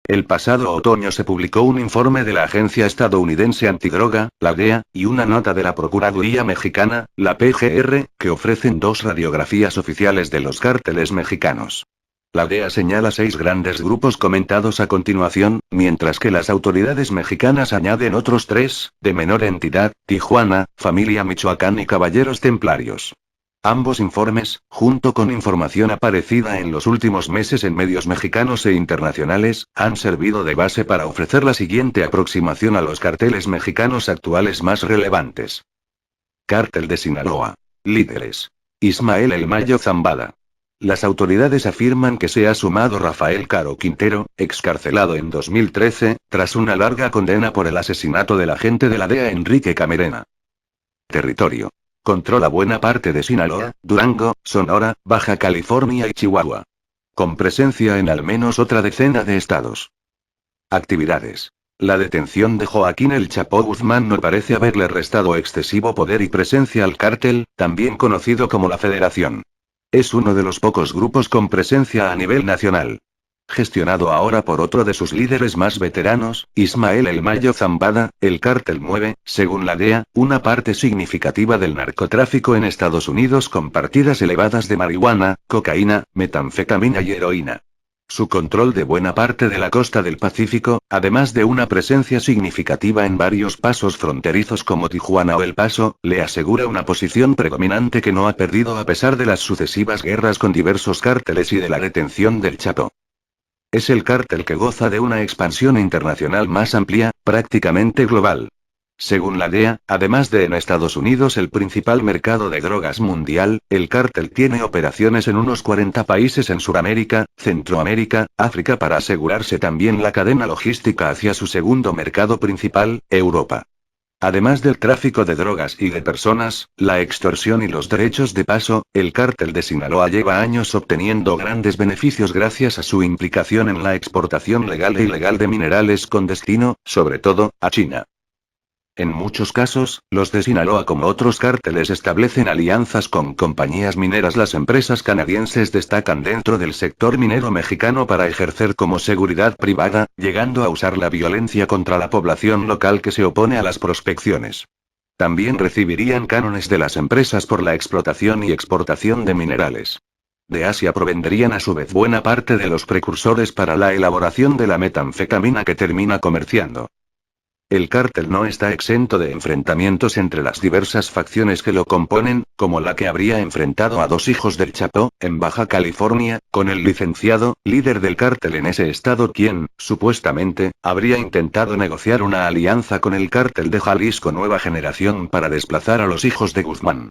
El pasado otoño se publicó un informe de la Agencia Estadounidense Antidroga, la DEA, y una nota de la Procuraduría Mexicana, la PGR, que ofrecen dos radiografías oficiales de los cárteles mexicanos. La DEA señala 6 grandes grupos comentados a continuación, mientras que las autoridades mexicanas añaden otros 3, de menor entidad: Tijuana, Familia Michoacán y Caballeros Templarios. Ambos informes, junto con información aparecida en los últimos meses en medios mexicanos e internacionales, han servido de base para ofrecer la siguiente aproximación a los carteles mexicanos actuales más relevantes. Cártel de Sinaloa. Líderes: Ismael El Mayo Zambada. Las autoridades afirman que se ha sumado Rafael Caro Quintero, excarcelado en 2013, tras una larga condena por el asesinato del agente de la DEA Enrique Camarena. Territorio: controla buena parte de Sinaloa, Durango, Sonora, Baja California y Chihuahua. Con presencia en al menos otra decena de estados. Actividades: la detención de Joaquín El Chapo Guzmán no parece haberle restado excesivo poder y presencia al cártel, también conocido como la Federación. Es uno de los pocos grupos con presencia a nivel nacional. Gestionado ahora por otro de sus líderes más veteranos, Ismael El Mayo Zambada, el cártel mueve, según la DEA, una parte significativa del narcotráfico en Estados Unidos con partidas elevadas de marihuana, cocaína, metanfetamina y heroína. Su control de buena parte de la costa del Pacífico, además de una presencia significativa en varios pasos fronterizos como Tijuana o El Paso, le asegura una posición predominante que no ha perdido a pesar de las sucesivas guerras con diversos cárteles y de la detención del Chapo. Es el cártel que goza de una expansión internacional más amplia, prácticamente global. Según la DEA, además de en Estados Unidos el principal mercado de drogas mundial, el cártel tiene operaciones en unos 40 países en Sudamérica, Centroamérica, África para asegurarse también la cadena logística hacia su segundo mercado principal, Europa. Además del tráfico de drogas y de personas, la extorsión y los derechos de paso, el cártel de Sinaloa lleva años obteniendo grandes beneficios gracias a su implicación en la exportación legal e ilegal de minerales con destino, sobre todo, a China. En muchos casos, los de Sinaloa como otros cárteles establecen alianzas con compañías mineras. Las empresas canadienses destacan dentro del sector minero mexicano para ejercer como seguridad privada, llegando a usar la violencia contra la población local que se opone a las prospecciones. También recibirían cánones de las empresas por la explotación y exportación de minerales. De Asia provendrían a su vez buena parte de los precursores para la elaboración de la metanfetamina que termina comerciando. El cártel no está exento de enfrentamientos entre las diversas facciones que lo componen, como la que habría enfrentado a 2 hijos del Chapo, en Baja California, con el licenciado, líder del cártel en ese estado quien, supuestamente, habría intentado negociar una alianza con el cártel de Jalisco Nueva Generación para desplazar a los hijos de Guzmán.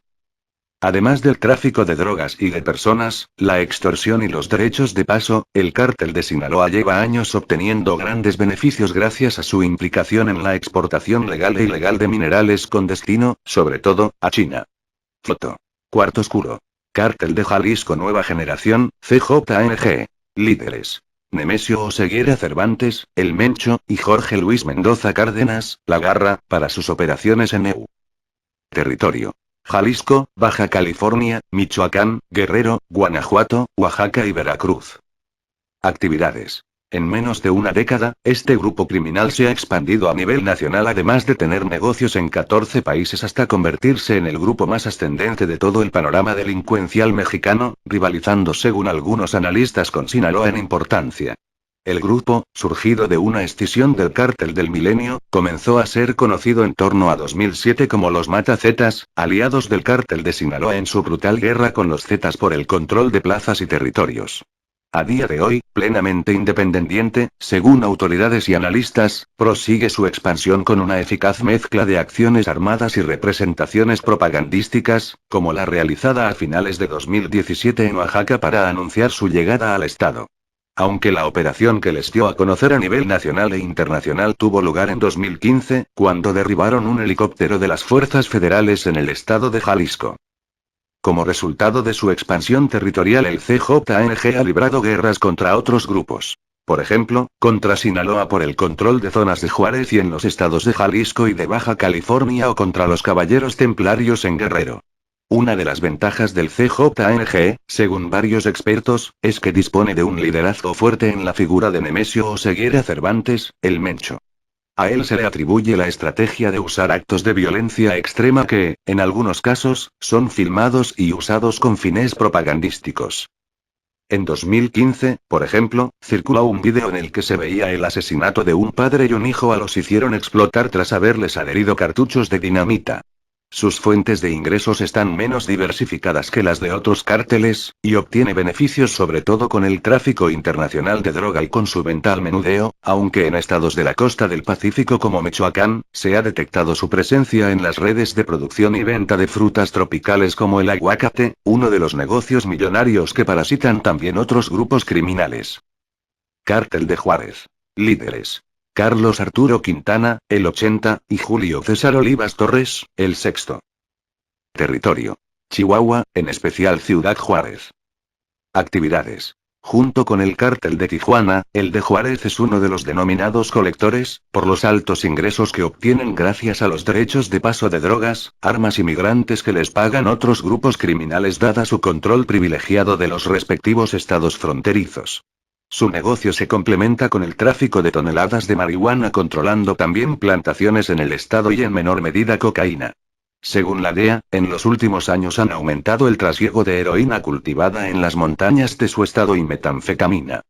Además del tráfico de drogas y de personas, la extorsión y los derechos de paso, el cártel de Sinaloa lleva años obteniendo grandes beneficios gracias a su implicación en la exportación legal e ilegal de minerales con destino, sobre todo, a China. Foto. Cuarto oscuro. Cártel de Jalisco Nueva Generación, CJNG. Líderes: Nemesio Oseguera Cervantes, El Mencho, y Jorge Luis Mendoza Cárdenas, La Garra, para sus operaciones en EU. Territorio: Jalisco, Baja California, Michoacán, Guerrero, Guanajuato, Oaxaca y Veracruz. Actividades: en menos de una década, este grupo criminal se ha expandido a nivel nacional además de tener negocios en 14 países hasta convertirse en el grupo más ascendente de todo el panorama delincuencial mexicano, rivalizando según algunos analistas con Sinaloa en importancia. El grupo, surgido de una escisión del Cártel del Milenio, comenzó a ser conocido en torno a 2007 como los Mata-Zetas, aliados del Cártel de Sinaloa en su brutal guerra con los Zetas por el control de plazas y territorios. A día de hoy, plenamente independiente, según autoridades y analistas, prosigue su expansión con una eficaz mezcla de acciones armadas y representaciones propagandísticas, como la realizada a finales de 2017 en Oaxaca para anunciar su llegada al estado. Aunque la operación que les dio a conocer a nivel nacional e internacional tuvo lugar en 2015, cuando derribaron un helicóptero de las fuerzas federales en el estado de Jalisco. Como resultado de su expansión territorial, el CJNG ha librado guerras contra otros grupos. Por ejemplo, contra Sinaloa por el control de zonas de Juárez y en los estados de Jalisco y de Baja California o contra los Caballeros Templarios en Guerrero. Una de las ventajas del CJNG, según varios expertos, es que dispone de un liderazgo fuerte en la figura de Nemesio Oseguera Cervantes, el Mencho. A él se le atribuye la estrategia de usar actos de violencia extrema que, en algunos casos, son filmados y usados con fines propagandísticos. En 2015, por ejemplo, circuló un vídeo en el que se veía el asesinato de un padre y un hijo a los hicieron explotar tras haberles adherido cartuchos de dinamita. Sus fuentes de ingresos están menos diversificadas que las de otros cárteles, y obtiene beneficios sobre todo con el tráfico internacional de droga y con su venta al menudeo, aunque en estados de la costa del Pacífico como Michoacán, se ha detectado su presencia en las redes de producción y venta de frutas tropicales como el aguacate, uno de los negocios millonarios que parasitan también otros grupos criminales. Cártel de Juárez. Líderes. Carlos Arturo Quintana, el 80, y Julio César Olivas Torres, el sexto. Territorio. Chihuahua, en especial Ciudad Juárez. Actividades. Junto con el cártel de Tijuana, el de Juárez es uno de los denominados colectores, por los altos ingresos que obtienen gracias a los derechos de paso de drogas, armas y migrantes que les pagan otros grupos criminales dada su control privilegiado de los respectivos estados fronterizos. Su negocio se complementa con el tráfico de toneladas de marihuana, controlando también plantaciones en el estado y en menor medida cocaína. Según la DEA, en los últimos años han aumentado el trasiego de heroína cultivada en las montañas de su estado y metanfetamina.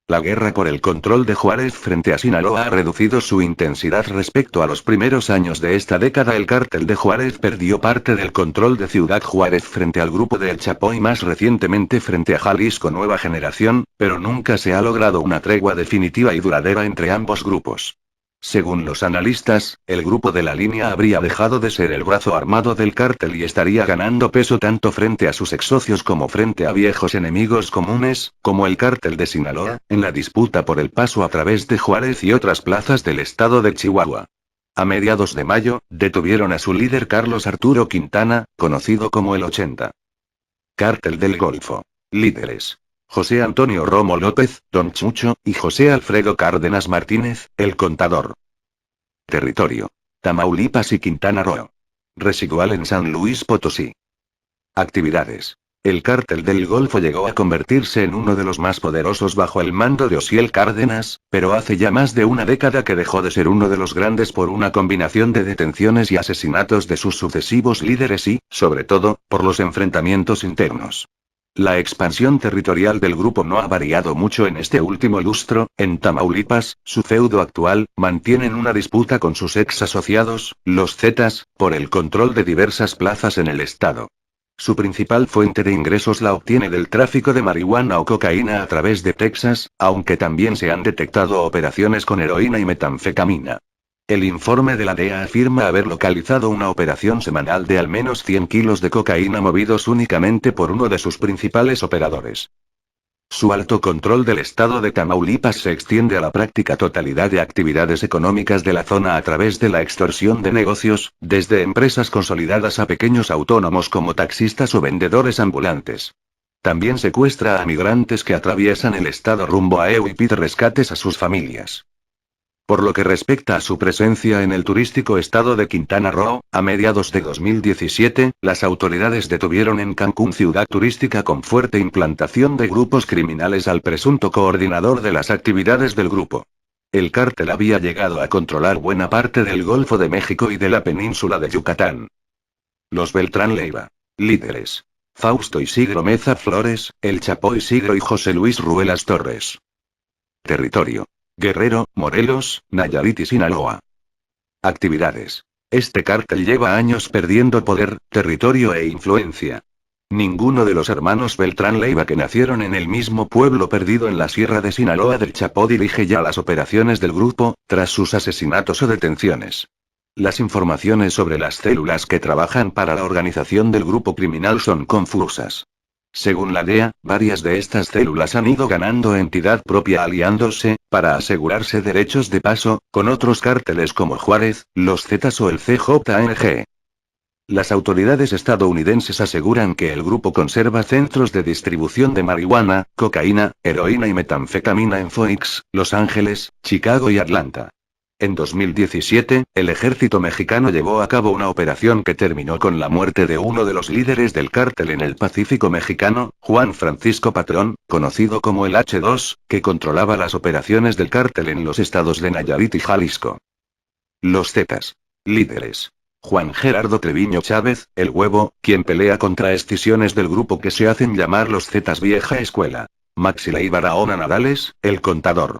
La guerra por el control de Juárez frente a Sinaloa ha reducido su intensidad respecto a los primeros años de esta década. El cártel de Juárez perdió parte del control de Ciudad Juárez frente al grupo de El Chapo y más recientemente frente a Jalisco Nueva Generación, pero nunca se ha logrado una tregua definitiva y duradera entre ambos grupos. Según los analistas, el grupo de la línea habría dejado de ser el brazo armado del cártel y estaría ganando peso tanto frente a sus exsocios como frente a viejos enemigos comunes, como el cártel de Sinaloa, en la disputa por el paso a través de Juárez y otras plazas del estado de Chihuahua. A mediados de mayo, detuvieron a su líder Carlos Arturo Quintana, conocido como el 80. Cártel del Golfo. Líderes. José Antonio Romo López, Don Chucho, y José Alfredo Cárdenas Martínez, el Contador. Territorio. Tamaulipas y Quintana Roo. Residual en San Luis Potosí. Actividades. El cártel del Golfo llegó a convertirse en uno de los más poderosos bajo el mando de Osiel Cárdenas, pero hace ya más de una década que dejó de ser uno de los grandes por una combinación de detenciones y asesinatos de sus sucesivos líderes y, sobre todo, por los enfrentamientos internos. La expansión territorial del grupo no ha variado mucho en este último lustro. En Tamaulipas, su feudo actual, mantienen una disputa con sus ex asociados, los Zetas, por el control de diversas plazas en el estado. Su principal fuente de ingresos la obtiene del tráfico de marihuana o cocaína a través de Texas, aunque también se han detectado operaciones con heroína y metanfetamina. El informe de la DEA afirma haber localizado una operación semanal de al menos 100 kilos de cocaína movidos únicamente por uno de sus principales operadores. Su alto control del estado de Tamaulipas se extiende a la práctica totalidad de actividades económicas de la zona a través de la extorsión de negocios, desde empresas consolidadas a pequeños autónomos como taxistas o vendedores ambulantes. También secuestra a migrantes que atraviesan el estado rumbo a EU y pide rescates a sus familias. Por lo que respecta a su presencia en el turístico estado de Quintana Roo, a mediados de 2017, las autoridades detuvieron en Cancún, ciudad turística con fuerte implantación de grupos criminales, al presunto coordinador de las actividades del grupo. El cártel había llegado a controlar buena parte del Golfo de México y de la península de Yucatán. Los Beltrán Leiva. Líderes. Fausto Isidro Meza Flores, El Chapo Isidro y José Luis Ruelas Torres. Territorio. Guerrero, Morelos, Nayarit y Sinaloa. Actividades. Este cártel lleva años perdiendo poder, territorio e influencia. Ninguno de los hermanos Beltrán Leiva, que nacieron en el mismo pueblo perdido en la sierra de Sinaloa del Chapo, dirige ya las operaciones del grupo, tras sus asesinatos o detenciones. Las informaciones sobre las células que trabajan para la organización del grupo criminal son confusas. Según la DEA, varias de estas células han ido ganando entidad propia aliándose, para asegurarse derechos de paso, con otros cárteles como Juárez, los Zetas o el CJNG. Las autoridades estadounidenses aseguran que el grupo conserva centros de distribución de marihuana, cocaína, heroína y metanfetamina en Phoenix, Los Ángeles, Chicago y Atlanta. En 2017, el ejército mexicano llevó a cabo una operación que terminó con la muerte de uno de los líderes del cártel en el Pacífico mexicano, Juan Francisco Patrón, conocido como el H2, que controlaba las operaciones del cártel en los estados de Nayarit y Jalisco. Los Zetas. Líderes. Juan Gerardo Treviño Chávez, el Huevo, quien pelea contra escisiones del grupo que se hacen llamar los Zetas Vieja Escuela. Maxilei Barahona Nadales, el Contador.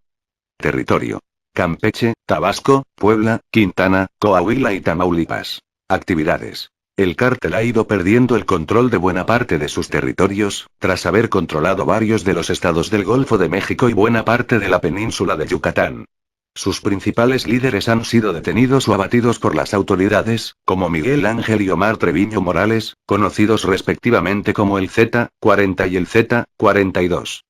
Territorio. Campeche, Tabasco, Puebla, Quintana, Coahuila y Tamaulipas. Actividades. El cártel ha ido perdiendo el control de buena parte de sus territorios, tras haber controlado varios de los estados del Golfo de México y buena parte de la península de Yucatán. Sus principales líderes han sido detenidos o abatidos por las autoridades, como Miguel Ángel y Omar Treviño Morales, conocidos respectivamente como el Z-40 y el Z-42.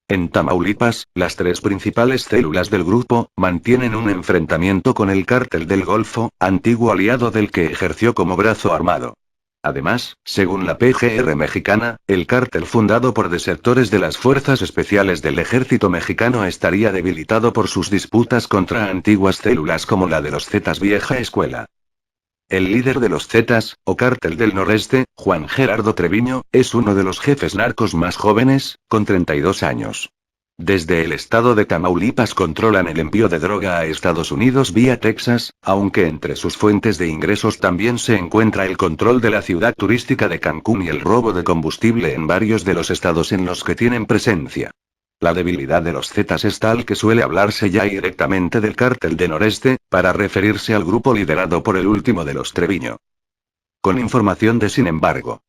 En Tamaulipas, las tres principales células del grupo mantienen un enfrentamiento con el Cártel del Golfo, antiguo aliado del que ejerció como brazo armado. Además, según la PGR mexicana, el cártel fundado por desertores de las Fuerzas Especiales del Ejército Mexicano estaría debilitado por sus disputas contra antiguas células como la de los Zetas Vieja Escuela. El líder de los Zetas, o Cártel del Noreste, Juan Gerardo Treviño, es uno de los jefes narcos más jóvenes, con 32 años. Desde el estado de Tamaulipas controlan el envío de droga a Estados Unidos vía Texas, aunque entre sus fuentes de ingresos también se encuentra el control de la ciudad turística de Cancún y el robo de combustible en varios de los estados en los que tienen presencia. La debilidad de los Zetas es tal que suele hablarse ya directamente del Cártel de Noreste, para referirse al grupo liderado por el último de los Treviño. Con información de Sin embargo.